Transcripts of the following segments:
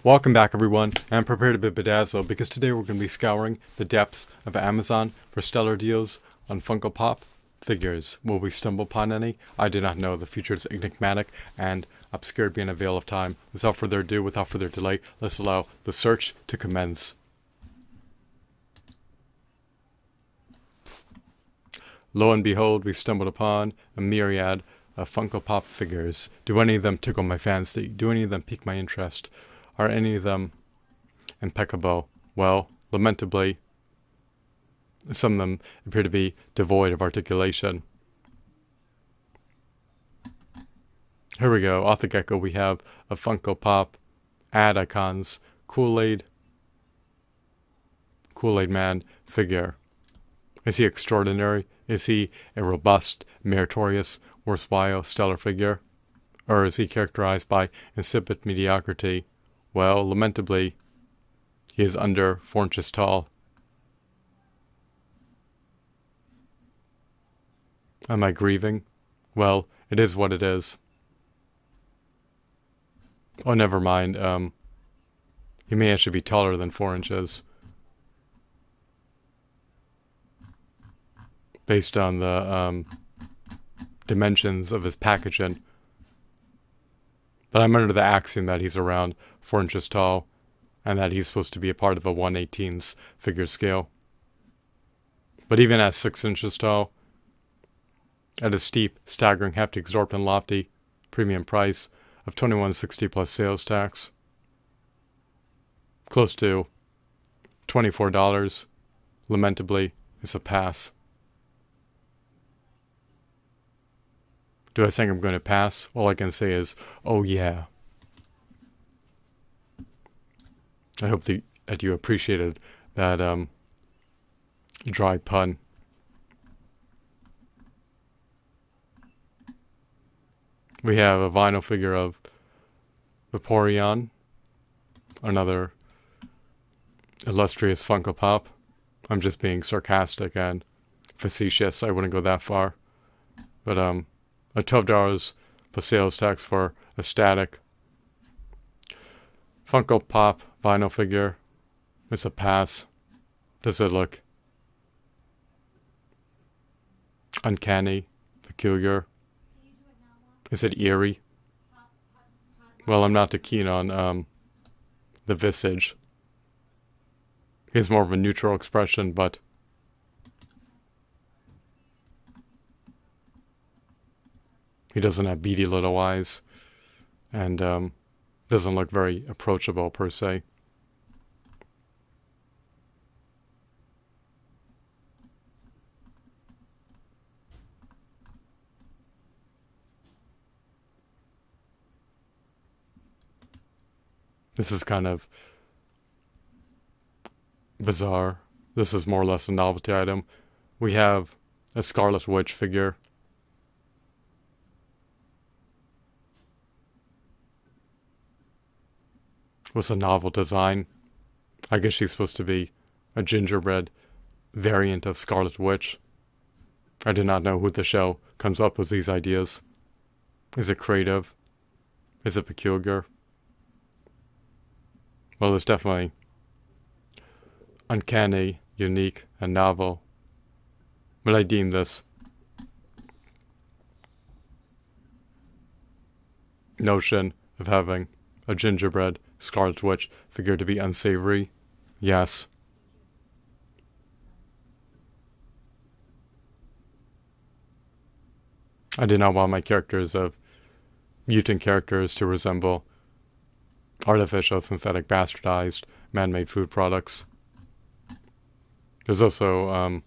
Welcome back, everyone, and prepare to be bedazzled because today we're going to be scouring the depths of Amazon for stellar deals on Funko Pop figures. Will we stumble upon any? I do not know. The future is enigmatic and obscured beyond a veil of time. Without further ado, without further delay, let's allow the search to commence. Lo and behold, we stumbled upon a myriad of Funko Pop figures. Do any of them tickle my fancy? Do any of them pique my interest? Are any of them impeccable? Well, lamentably, some of them appear to be devoid of articulation. Here we go. Off the get-go, we have a Funko Pop ad icons Kool-Aid Man figure. Is he extraordinary? Is he a robust, meritorious, worthwhile, stellar figure? Or is he characterized by insipid mediocrity? Well, lamentably, he is under 4 inches tall. Am I grieving? Well, it is what it is. Oh, never mind. He may actually be taller than 4 inches. Based on the dimensions of his packaging. But I'm under the axiom that he's around 4 inches tall, and that he's supposed to be a part of a 1/18 figure scale. But even at 6 inches tall, at a steep, staggering, hefty, exorbitant, lofty premium price of $21.60 plus sales tax, close to $24, lamentably, is a pass. Do I think I'm going to pass? All I can say is, oh yeah. I hope that you appreciated that dry pun. We have a vinyl figure of Vaporeon, another illustrious Funko Pop. I'm just being sarcastic and facetious. I wouldn't go that far. But a $12 plus sales tax for a static Funko Pop vinyl figure. It's a pass. Does it look uncanny, peculiar? Is it eerie? Well, I'm not too keen on the visage. It's more of a neutral expression, but he doesn't have beady little eyes, and doesn't look very approachable per se. This is kind of bizarre. This is more or less a novelty item. We have a Scarlet Witch figure. Was a novel design. I guess she's supposed to be a gingerbread variant of Scarlet Witch. I did not know who the show comes up with these ideas. Is it creative? Is it peculiar? Well, it's definitely uncanny, unique, and novel. But I deem this notion of having a gingerbread Scarlet Witch figure to be unsavory. Yes. I did not want my characters of mutant characters to resemble artificial, synthetic, bastardized, man-made food products. There's also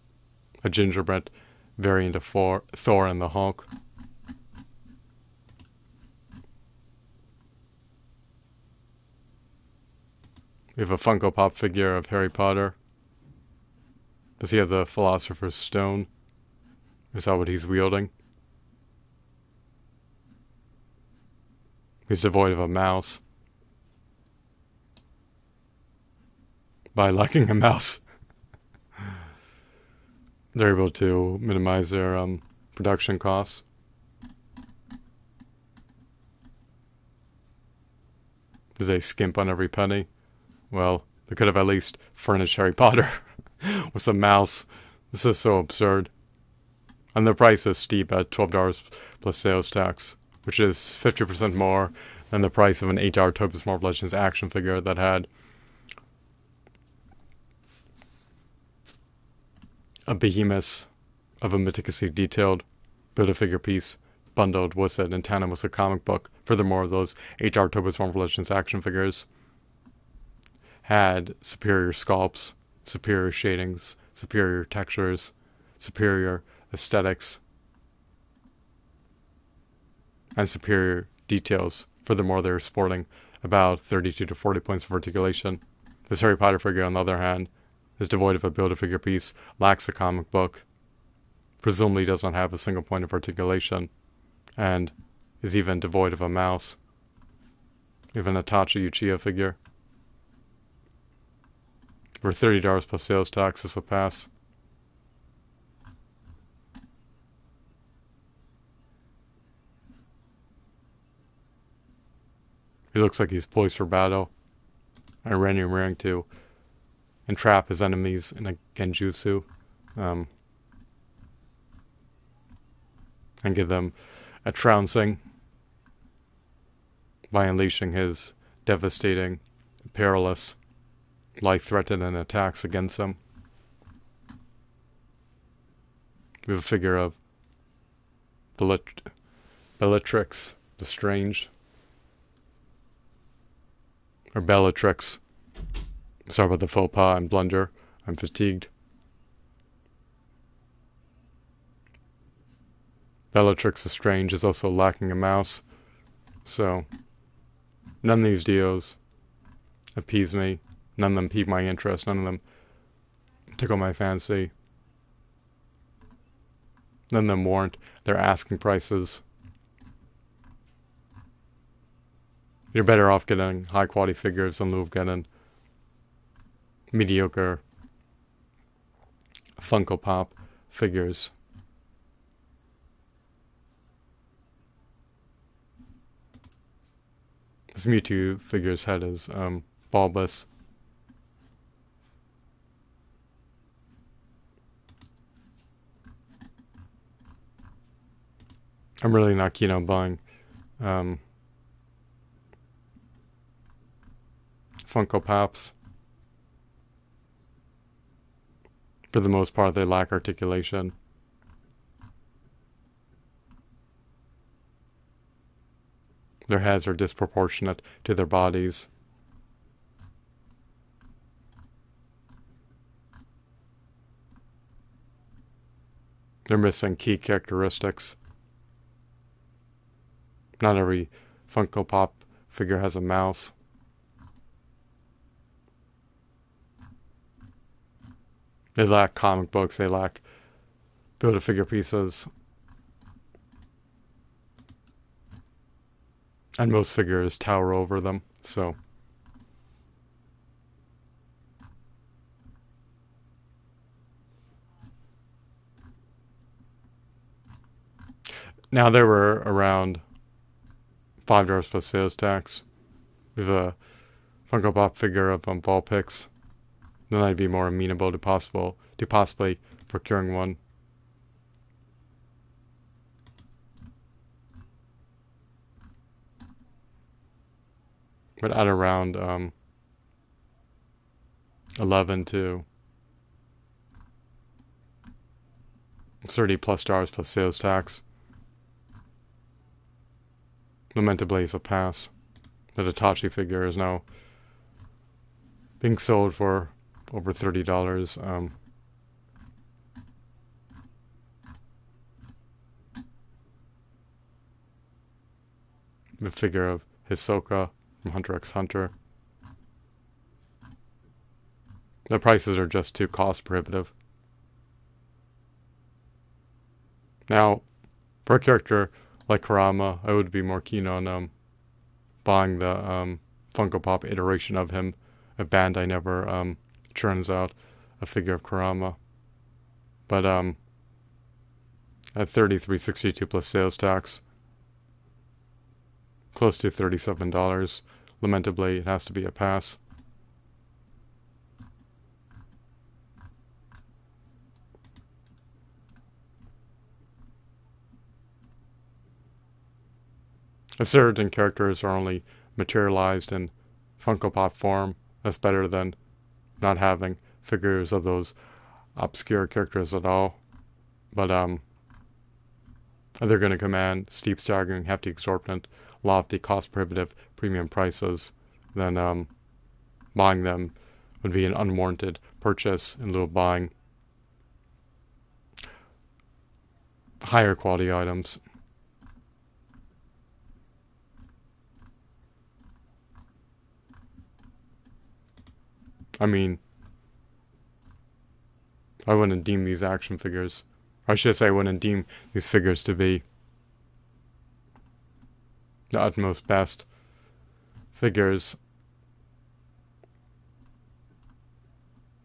a gingerbread variant of Thor and the Hulk. We have a Funko Pop figure of Harry Potter. Does he have the Philosopher's Stone? Is that what he's wielding? He's devoid of a mouse. By lacking a mouse, they're able to minimize their production costs. Do they skimp on every penny? Well, they could have at least furnished Harry Potter with some mouse. This is so absurd. And the price is steep at $12 plus sales tax, which is 50% more than the price of an $8 Topus Marvel Legends action figure that had a behemoth of a meticulously detailed Build-A-Figure piece bundled with it in tandem with a comic book. Furthermore, those $8 Topus Marvel Legends action figures had superior sculpts, superior shadings, superior textures, superior aesthetics, and superior details. Furthermore, they were sporting about 32 to 40 points of articulation. This Harry Potter figure, on the other hand, is devoid of a Build-A-Figure piece, lacks a comic book, presumably does not have a single point of articulation, and is even devoid of a mouse. Even a Tachi Uchiha figure. For $30 plus sales tax, this will pass. He looks like he's poised for battle. Iranian raring to entrap his enemies in a genjutsu. And give them a trouncing by unleashing his devastating, perilous, life-threatening attacks against them. We have a figure of Bellatrix the Strange. Or Bellatrix. Sorry about the faux pas and blunder. I'm fatigued. Bellatrix the Strange is also lacking a mouse. So, none of these deals appease me. None of them pique my interest. None of them tickle my fancy. None of them warrant their asking prices. You're better off getting high quality figures in lieu of getting mediocre Funko Pop figures. This Mewtwo figure's head is bulbous. I'm really not keen on buying Funko Pops. For the most part, they lack articulation. Their heads are disproportionate to their bodies. They're missing key characteristics. Not every Funko Pop figure has a mouse. They lack comic books, they lack Build-A-Figure pieces. And most figures tower over them, so. Now there were around $5 plus sales tax. We have a Funko Pop figure of Vulpix. Then I'd be more amenable to possibly procuring one. But at around 11 to $30 plus plus sales tax. Lamentably, it's a pass. The Itachi figure is now being sold for over $30. The figure of Hisoka from Hunter x Hunter. The prices are just too cost prohibitive. Now, for a character like Kurama, I would be more keen on buying the Funko Pop iteration of him. A Bandai never churns out a figure of Kurama. But at $33.62 plus sales tax, close to $37, lamentably it has to be a pass. If certain characters are only materialized in Funko Pop form, that's better than not having figures of those obscure characters at all. But they're going to command steep, staggering, hefty, exorbitant, lofty, cost-prohibitive, premium prices. Then buying them would be an unwarranted purchase in lieu of buying higher quality items. I mean, I wouldn't deem these action figures, I should say I wouldn't deem these figures to be the utmost best figures.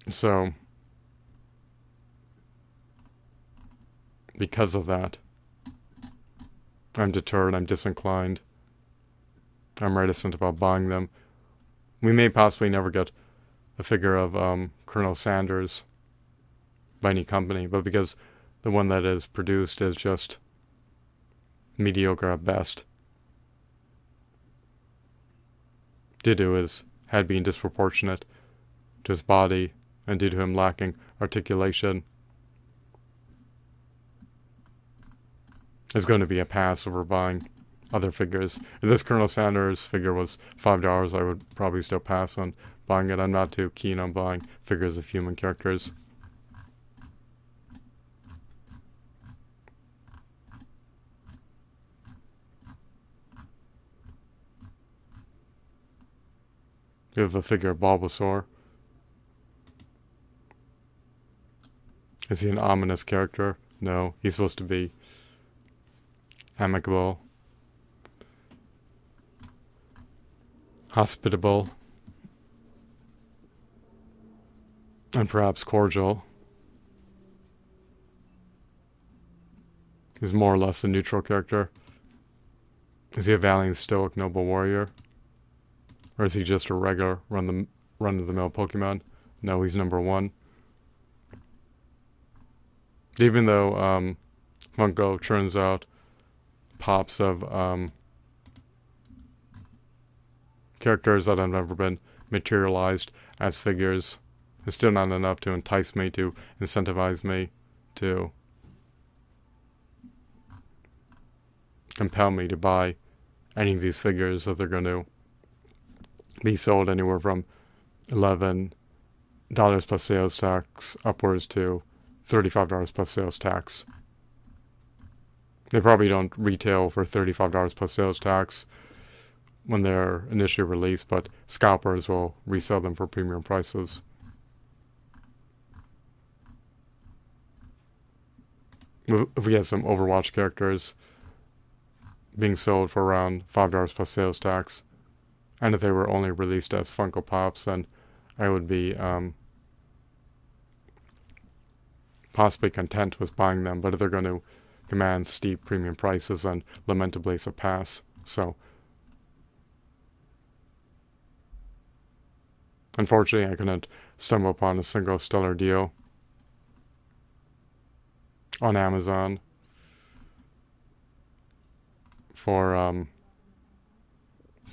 So, because of that, I'm deterred, I'm disinclined, I'm reticent about buying them. We may possibly never get a figure of Colonel Sanders by any company, but because the one that is produced is just mediocre at best, due to his head being disproportionate to his body and due to him lacking articulation, is going to be a pass over buying other figures. If this Colonel Sanders figure was $5, I would probably still pass on buying it. I'm not too keen on buying figures of human characters. You have a figure of Bulbasaur. Is he an ominous character? No, he's supposed to be amicable, hospitable, and perhaps cordial. He's more or less a neutral character. Is he a valiant, stoic, noble warrior? Or is he just a regular run-of-the-mill Pokemon? No, he's number 1. Even though Funko churns out pops of characters that have never been materialized as figures, it's still not enough to entice me, to incentivize me, to compel me to buy any of these figures that they're going to be sold anywhere from $11 plus sales tax upwards to $35 plus sales tax. They probably don't retail for $35 plus sales tax when they're initially released, but scalpers will resell them for premium prices. If we had some Overwatch characters being sold for around $5 plus sales tax, and if they were only released as Funko Pops, then I would be possibly content with buying them. But if they're going to command steep premium prices, then lamentably it's a pass. So, unfortunately, I couldn't stumble upon a single stellar deal on Amazon for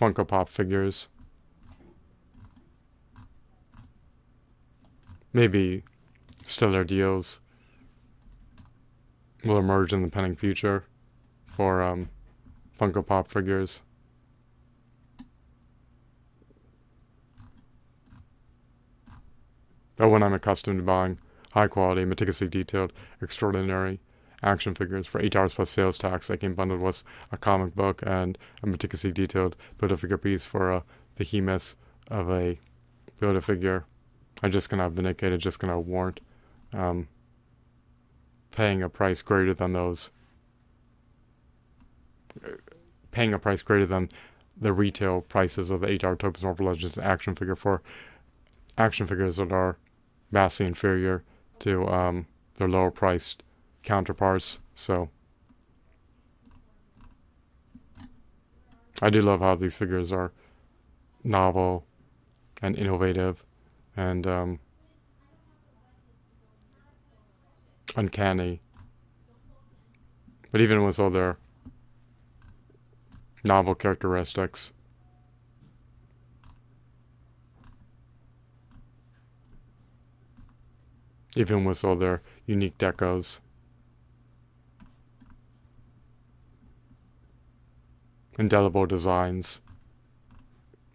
Funko Pop figures. Maybe stellar deals will emerge in the pending future for Funko Pop figures. But when I'm accustomed to buying high quality, meticulously detailed, extraordinary action figures for $8 plus sales tax that came bundled with a comic book and a meticulously detailed Build-A-Figure piece for a behemoth of a Build-A-Figure, I'm just going to have vindicated, just going to warrant paying a price greater than those, paying a price greater than the retail prices of the $8 Topaz Marvel Legends action figure for action figures that are vastly inferior to their lower priced counterparts. So I do love how these figures are novel and innovative and uncanny. But even with all their novel characteristics, even with all their unique decos, indelible designs,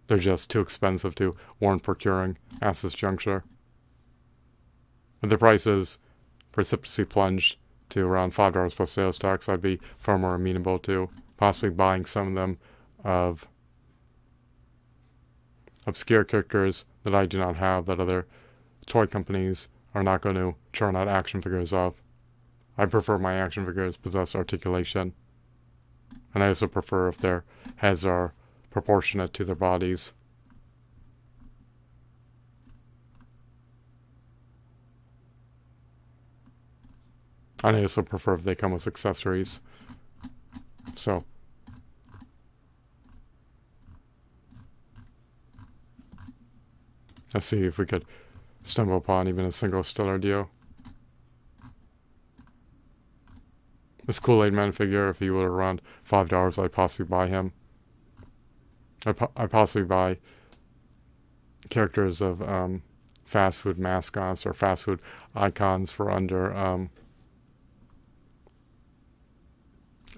they're just too expensive to warrant procuring at this juncture. With the prices precipitously plunged to around $5 plus sales tax, I'd be far more amenable to possibly buying some of them of obscure characters that I do not have, that other toy companies are not going to churn out action figures of. I prefer my action figures possess articulation, and I also prefer if their heads are proportionate to their bodies. And I also prefer if they come with accessories. So, let's see if we could stumble upon even a single stellar deal. This Kool-Aid Man figure, if he were around $5, I'd possibly buy him. I'd possibly buy characters of fast food mascots or fast food icons for under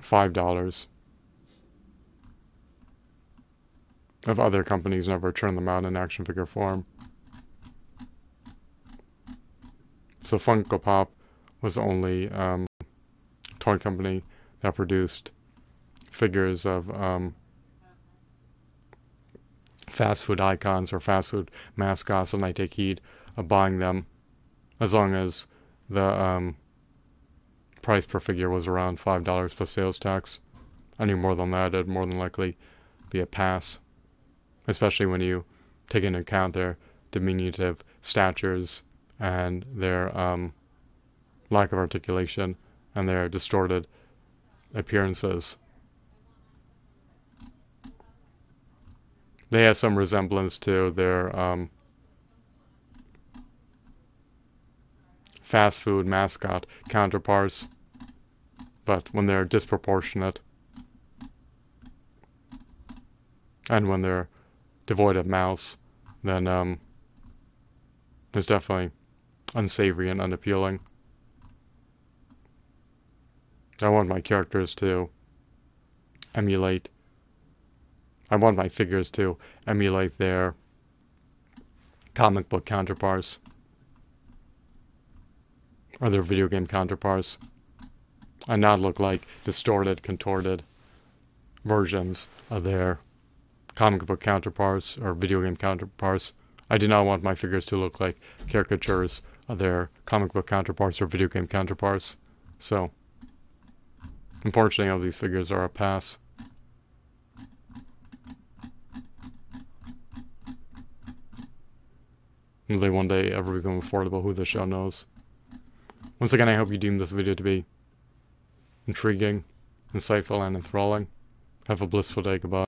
$5. If other companies never turn them out in action figure form. So Funko Pop was the only toy company that produced figures of fast food icons or fast food mascots, and I take heed of buying them as long as the price per figure was around $5 plus sales tax. Any more than that, it'd more than likely be a pass, especially when you take into account their diminutive statures and their lack of articulation and their distorted appearances. They have some resemblance to their fast food mascot counterparts, but when they're disproportionate and when they're devoid of mouths, then it's definitely unsavory and unappealing. I want my characters to emulate, I want my figures to emulate their comic book counterparts or their video game counterparts, and not look like distorted, contorted versions of their comic book counterparts or video game counterparts. I do not want my figures to look like caricatures of their comic book counterparts or video game counterparts. So, unfortunately, all these figures are a pass. Will they one day ever become affordable? Who the show knows. Once again, I hope you deem this video to be intriguing, insightful, and enthralling. Have a blissful day. Goodbye.